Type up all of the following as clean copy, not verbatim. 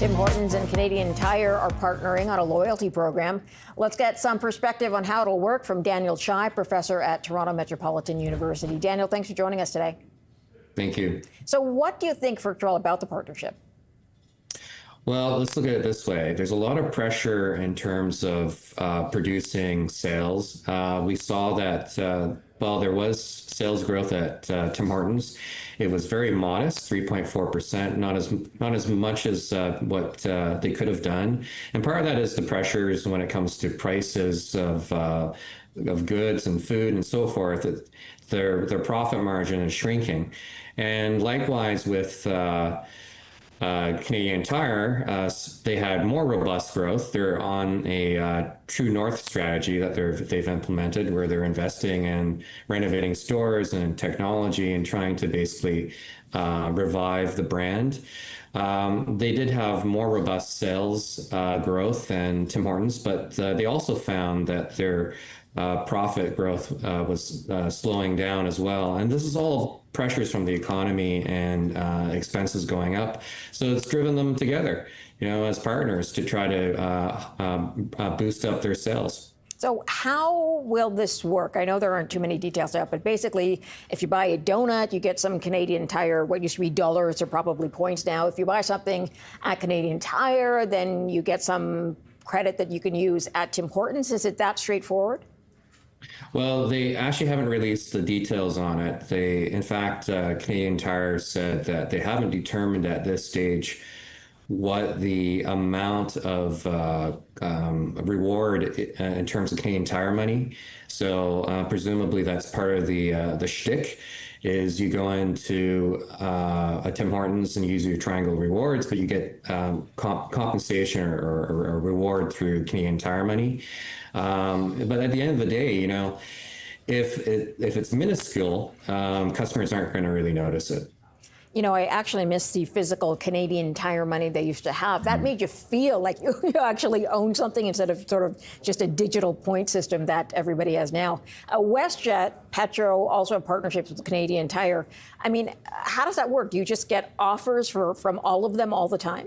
Tim Hortons and Canadian Tire are partnering on a loyalty program. Let's get some perspective on how it'll work from Daniel Tsai, professor at Toronto Metropolitan University. Daniel, thanks for joining us today. Thank you. So what do you think, first of all, about the partnership? Well, let's look at it this way. There's a lot of pressure in terms of producing sales. We saw that, there was sales growth at Tim Hortons. It was very modest, 3.4%, not as much as what they could have done. And part of that is the pressures when it comes to prices of goods and food and so forth. Their profit margin is shrinking. And likewise with Canadian Tire, they had more robust growth. They're on a true north strategy that they've implemented, where they're investing in renovating stores and technology and trying to basically revive the brand. They did have more robust sales growth than Tim Hortons, but they also found that their profit growth was slowing down as well. And this is all pressures from the economy and expenses going up. So it's driven them together, as partners to try to boost up their sales. So how will this work? I know there aren't too many details out, but basically, if you buy a donut, you get some Canadian Tire, what used to be dollars are probably points now. If you buy something at Canadian Tire, then you get some credit that you can use at Tim Hortons. Is it that straightforward? Well, they actually haven't released the details on it. In fact, Canadian Tire said that they haven't determined at this stage what the amount of reward in terms of Canadian Tire money. So presumably that's part of the shtick. Is you go into a Tim Hortons and you use your triangle rewards, but you get compensation or reward through Canadian Tire money. But at the end of the day, if it's minuscule, customers aren't going to really notice it. I actually miss the physical Canadian Tire money they used to have. That made you feel like you actually own something instead of sort of just a digital point system that everybody has now. WestJet, Petro also have partnerships with Canadian Tire. I mean, how does that work? Do you just get offers from all of them all the time?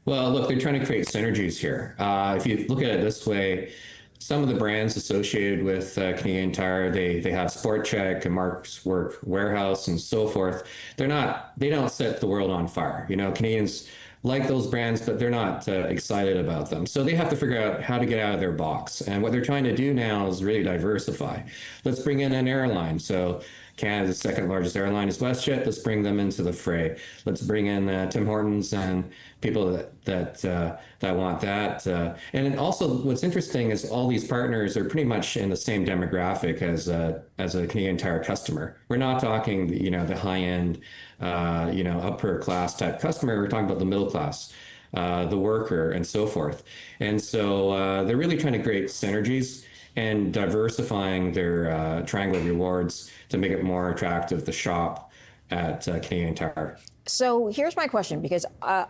Well, look, they're trying to create synergies here. If you look at it this way, some of the brands associated with Canadian Tire, they have Sport Check and Mark's Work Warehouse and so forth. They don't set the world on fire. Canadians like those brands, but they're not excited about them. So they have to figure out how to get out of their box. And what they're trying to do now is really diversify. Let's bring in an airline. So Canada's second largest airline is WestJet. Let's bring them into the fray. Let's bring in Tim Hortons and people that want that. And then also, what's interesting is all these partners are pretty much in the same demographic as a Canadian Tire customer. We're not talking, the high end, upper class type customer. We're talking about the middle class, the worker, and so forth. And so they're really trying to create synergies and diversifying their triangle rewards to make it more attractive to shop at Canadian Tire. So here's my question, because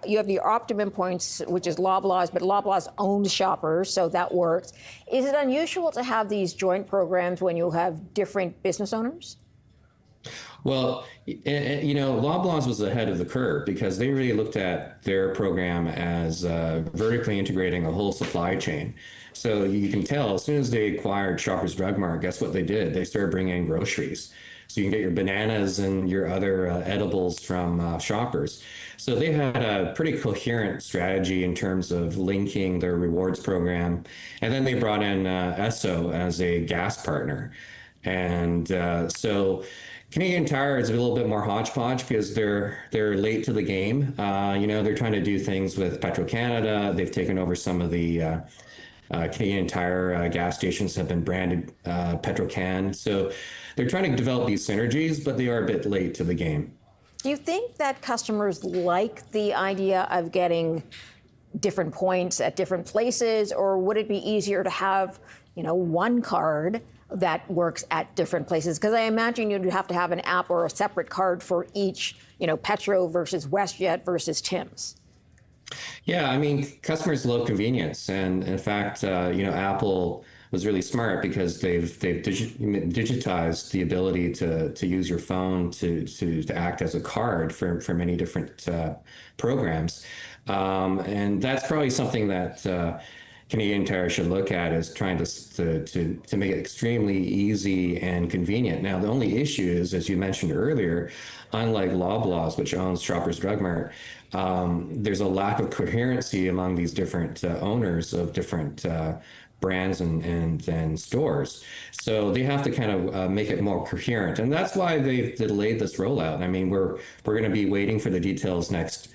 you have the Optimum Points, which is Loblaws, but Loblaws owns Shoppers, so that works. Is it unusual to have these joint programs when you have different business owners? Well, Loblaws was ahead of the curve because they really looked at their program as vertically integrating a whole supply chain. So you can tell as soon as they acquired Shoppers Drug Mart, guess what they did? They started bringing in groceries. So you can get your bananas and your other edibles from Shoppers. So they had a pretty coherent strategy in terms of linking their rewards program. And then they brought in Esso as a gas partner. And so Canadian Tire is a little bit more hodgepodge because they're late to the game. They're trying to do things with Petro-Canada. They've taken over some of the Canadian Tire gas stations have been branded Petro-Can. So they're trying to develop these synergies, but they are a bit late to the game. Do you think that customers like the idea of getting different points at different places, or would it be easier to have, one card that works at different places? Because I imagine you'd have to have an app or a separate card for each, Petro versus WestJet versus Tim's. Yeah, I mean, customers love convenience. And in fact, Apple was really smart because they've digitized the ability to use your phone to act as a card for many different programs. And that's probably something that Canadian Tire should look at, is trying to make it extremely easy and convenient. Now, the only issue is, as you mentioned earlier, unlike Loblaws, which owns Shoppers Drug Mart, there's a lack of coherency among these different owners of different brands and stores. So they have to kind of make it more coherent, and that's why they've delayed this rollout. I mean, we're going to be waiting for the details next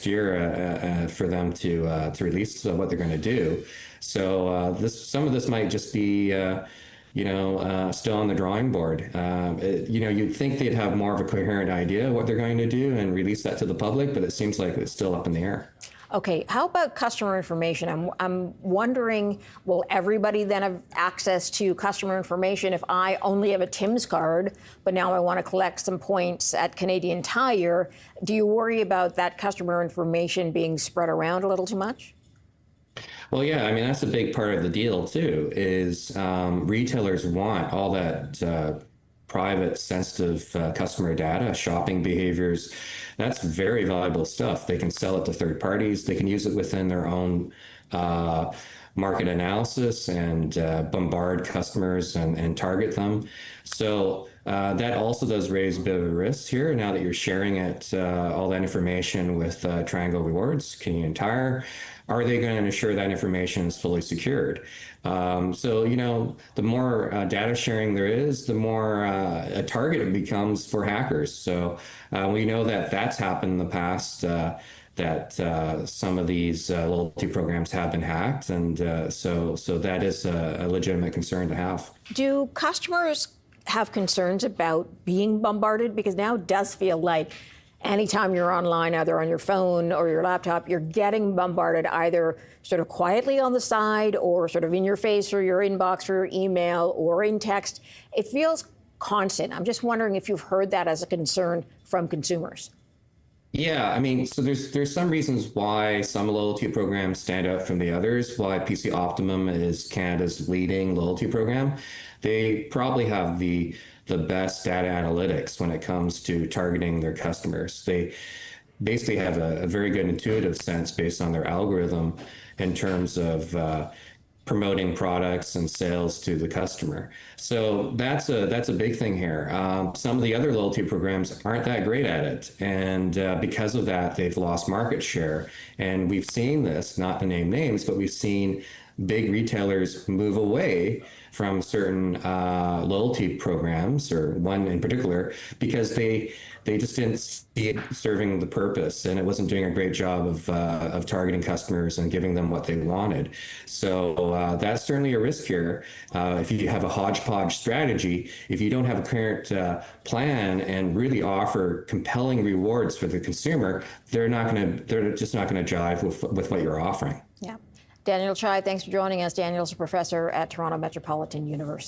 year for them to release what they're going to do. So some of this might just be still on the drawing board. You'd think they'd have more of a coherent idea of what they're going to do and release that to the public, but it seems like it's still up in the air. Okay, how about customer information? I'm wondering, will everybody then have access to customer information if I only have a Tim's card, but now I want to collect some points at Canadian Tire? Do you worry about that customer information being spread around a little too much? Well, yeah, I mean, that's a big part of the deal too, is retailers want all that private, sensitive customer data, shopping behaviors. That's very valuable stuff. They can sell it to third parties. They can use it within their own market analysis and bombard customers and target them. So that also does raise a bit of a risk here now that you're sharing it, all that information with Triangle Rewards, Canadian Tire. Are they going to ensure that information is fully secured? So, the more data sharing there is, the more a target it becomes for hackers. So we know that that's happened in the past, that some of these loyalty programs have been hacked. And so that is a legitimate concern to have. Do customers have concerns about being bombarded? Because now it does feel like anytime you're online, either on your phone or your laptop, you're getting bombarded either sort of quietly on the side or sort of in your face or your inbox or your email or in text. It feels constant. I'm just wondering if you've heard that as a concern from consumers. Yeah, I mean, so there's some reasons why some loyalty programs stand out from the others, why PC Optimum is Canada's leading loyalty program. They probably have the best data analytics when it comes to targeting their customers. They basically have a very good intuitive sense based on their algorithm in terms of promoting products and sales to the customer. So that's a big thing here. Some of the other loyalty programs aren't that great at it, and because of that, they've lost market share. And we've seen this, not to name names, but we've seen big retailers move away from certain loyalty programs, or one in particular, because they just didn't see it serving the purpose, and it wasn't doing a great job of targeting customers and giving them what they wanted. So that's certainly a risk here. If you have a hodgepodge strategy, if you don't have a current plan and really offer compelling rewards for the consumer, they're just not going to jive with what you're offering. Yeah. Daniel Tsai, thanks for joining us. Daniel's a professor at Toronto Metropolitan University.